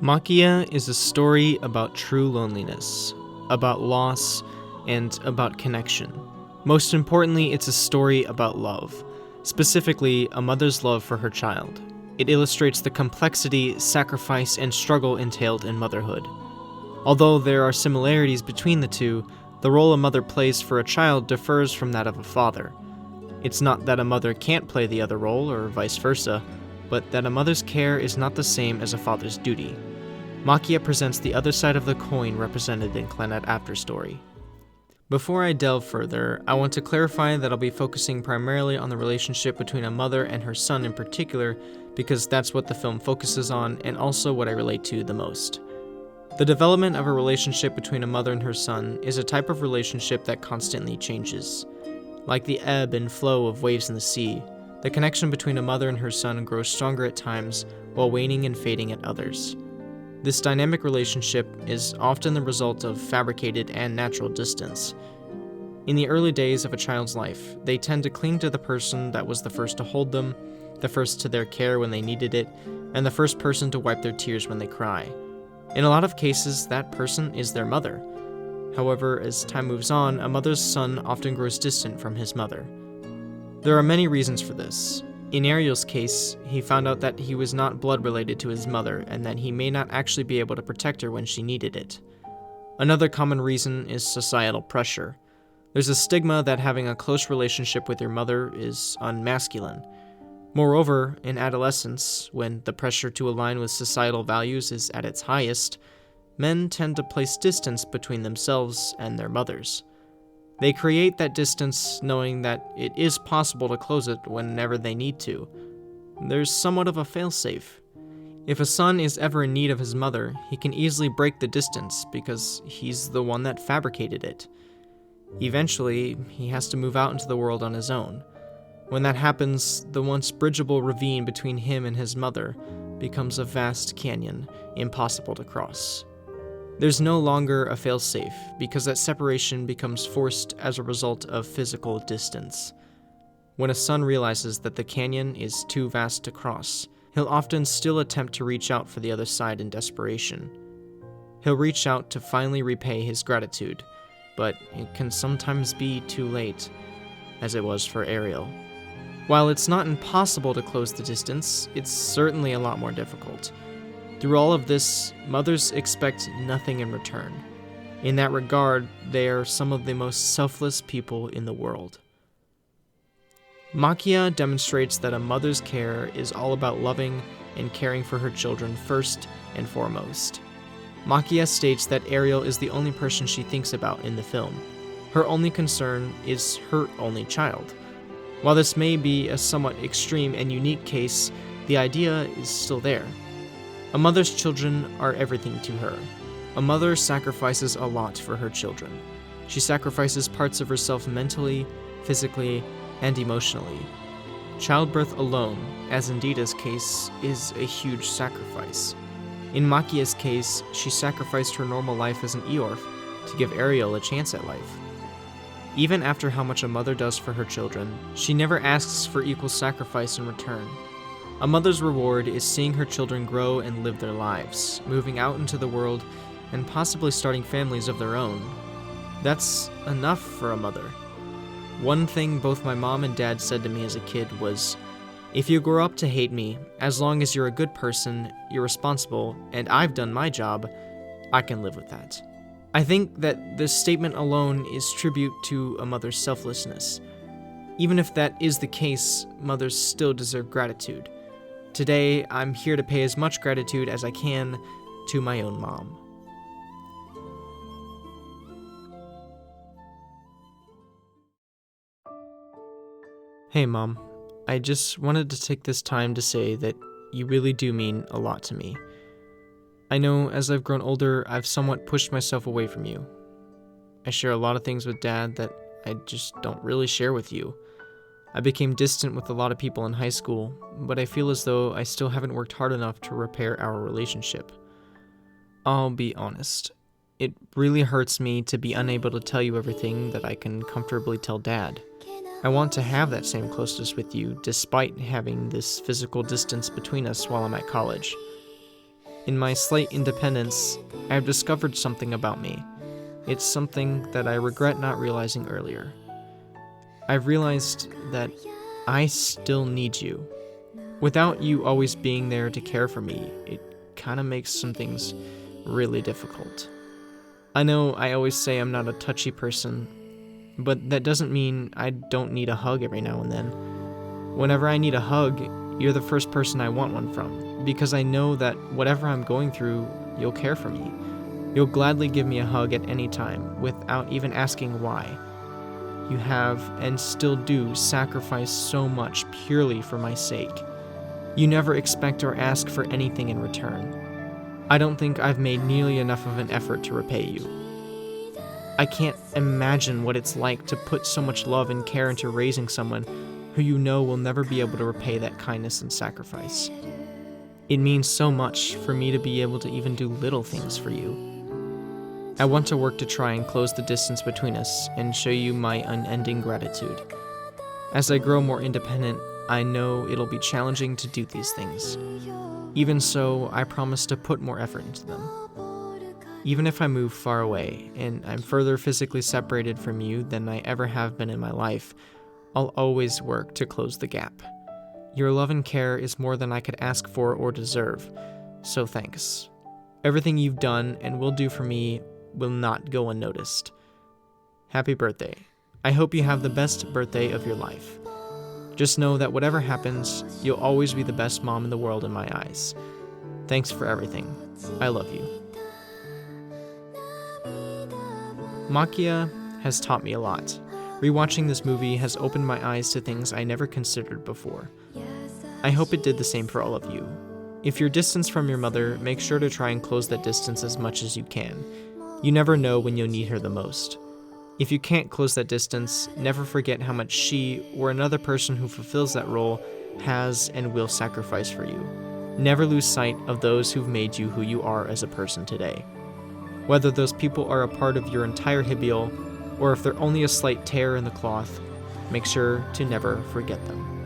Maquia is a story about true loneliness, about loss, and about connection. Most importantly, it's a story about love, specifically a mother's love for her child. It illustrates the complexity, sacrifice, and struggle entailed in motherhood. Although there are similarities between the two, the role a mother plays for a child differs from that of a father. It's not that a mother can't play the other role, or vice versa, but that a mother's care is not the same as a father's duty. Maquia presents the other side of the coin represented in Clannad Afterstory. Before I delve further, I want to clarify that I'll be focusing primarily on the relationship between a mother and her son in particular, because that's what the film focuses on and also what I relate to the most. The development of a relationship between a mother and her son is a type of relationship that constantly changes. Like the ebb and flow of waves in the sea, the connection between a mother and her son grows stronger at times while waning and fading at others. This dynamic relationship is often the result of fabricated and natural distance. In the early days of a child's life, they tend to cling to the person that was the first to hold them, the first to their care when they needed it, and the first person to wipe their tears when they cry. In a lot of cases, that person is their mother. However, as time moves on, a mother's son often grows distant from his mother. There are many reasons for this. In Ariel's case, he found out that he was not blood related to his mother and that he may not actually be able to protect her when she needed it. Another common reason is societal pressure. There's a stigma that having a close relationship with your mother is unmasculine. Moreover, in adolescence, when the pressure to align with societal values is at its highest, men tend to place distance between themselves and their mothers. They create that distance knowing that it is possible to close it whenever they need to. There's somewhat of a failsafe. If a son is ever in need of his mother, he can easily break the distance because he's the one that fabricated it. Eventually, he has to move out into the world on his own. When that happens, the once bridgeable ravine between him and his mother becomes a vast canyon, impossible to cross. There's no longer a failsafe, because that separation becomes forced as a result of physical distance. When a son realizes that the canyon is too vast to cross, he'll often still attempt to reach out for the other side in desperation. He'll reach out to finally repay his gratitude, but it can sometimes be too late, as it was for Ariel. While it's not impossible to close the distance, it's certainly a lot more difficult. Through all of this, mothers expect nothing in return. In that regard, they are some of the most selfless people in the world. Maquia demonstrates that a mother's care is all about loving and caring for her children first and foremost. Maquia states that Ariel is the only person she thinks about in the film. Her only concern is her only child. While this may be a somewhat extreme and unique case, the idea is still there. A mother's children are everything to her. A mother sacrifices a lot for her children. She sacrifices parts of herself mentally, physically, and emotionally. Childbirth alone, as in Dita's case, is a huge sacrifice. In Maquia's case, she sacrificed her normal life as an Eorf to give Ariel a chance at life. Even after how much a mother does for her children, she never asks for equal sacrifice in return. A mother's reward is seeing her children grow and live their lives, moving out into the world, and possibly starting families of their own. That's enough for a mother. One thing both my mom and dad said to me as a kid was, "If you grow up to hate me, as long as you're a good person, you're responsible, and I've done my job, I can live with that." I think that this statement alone is tribute to a mother's selflessness. Even if that is the case, mothers still deserve gratitude. Today, I'm here to pay as much gratitude as I can to my own mom. Hey Mom, I just wanted to take this time to say that you really do mean a lot to me. I know as I've grown older, I've somewhat pushed myself away from you. I share a lot of things with Dad that I just don't really share with you. I became distant with a lot of people in high school, but I feel as though I still haven't worked hard enough to repair our relationship. I'll be honest. It really hurts me to be unable to tell you everything that I can comfortably tell Dad. I want to have that same closeness with you, despite having this physical distance between us while I'm at college. In my slight independence, I've discovered something about me. It's something that I regret not realizing earlier. I've realized that I still need you. Without you always being there to care for me, it kind of makes some things really difficult. I know I always say I'm not a touchy person, but that doesn't mean I don't need a hug every now and then. Whenever I need a hug, you're the first person I want one from, because I know that whatever I'm going through, you'll care for me. You'll gladly give me a hug at any time, without even asking why. You have, and still do, sacrifice so much purely for my sake. You never expect or ask for anything in return. I don't think I've made nearly enough of an effort to repay you. I can't imagine what it's like to put so much love and care into raising someone who you know will never be able to repay that kindness and sacrifice. It means so much for me to be able to even do little things for you. I want to work to try and close the distance between us and show you my unending gratitude. As I grow more independent, I know it'll be challenging to do these things. Even so, I promise to put more effort into them. Even if I move far away, and I'm further physically separated from you than I ever have been in my life, I'll always work to close the gap. Your love and care is more than I could ask for or deserve, so thanks. Everything you've done and will do for me will not go unnoticed. Happy birthday. I hope you have the best birthday of your life. Just know that whatever happens, you'll always be the best mom in the world in my eyes. Thanks for everything. I love you. Maquia has taught me a lot. Rewatching this movie has opened my eyes to things I never considered before. I hope it did the same for all of you. If you're distanced from your mother, make sure to try and close that distance as much as you can. You never know when you'll need her the most. If you can't close that distance, never forget how much she, or another person who fulfills that role, has and will sacrifice for you. Never lose sight of those who've made you who you are as a person today. Whether those people are a part of your entire hibial, or if they're only a slight tear in the cloth, make sure to never forget them.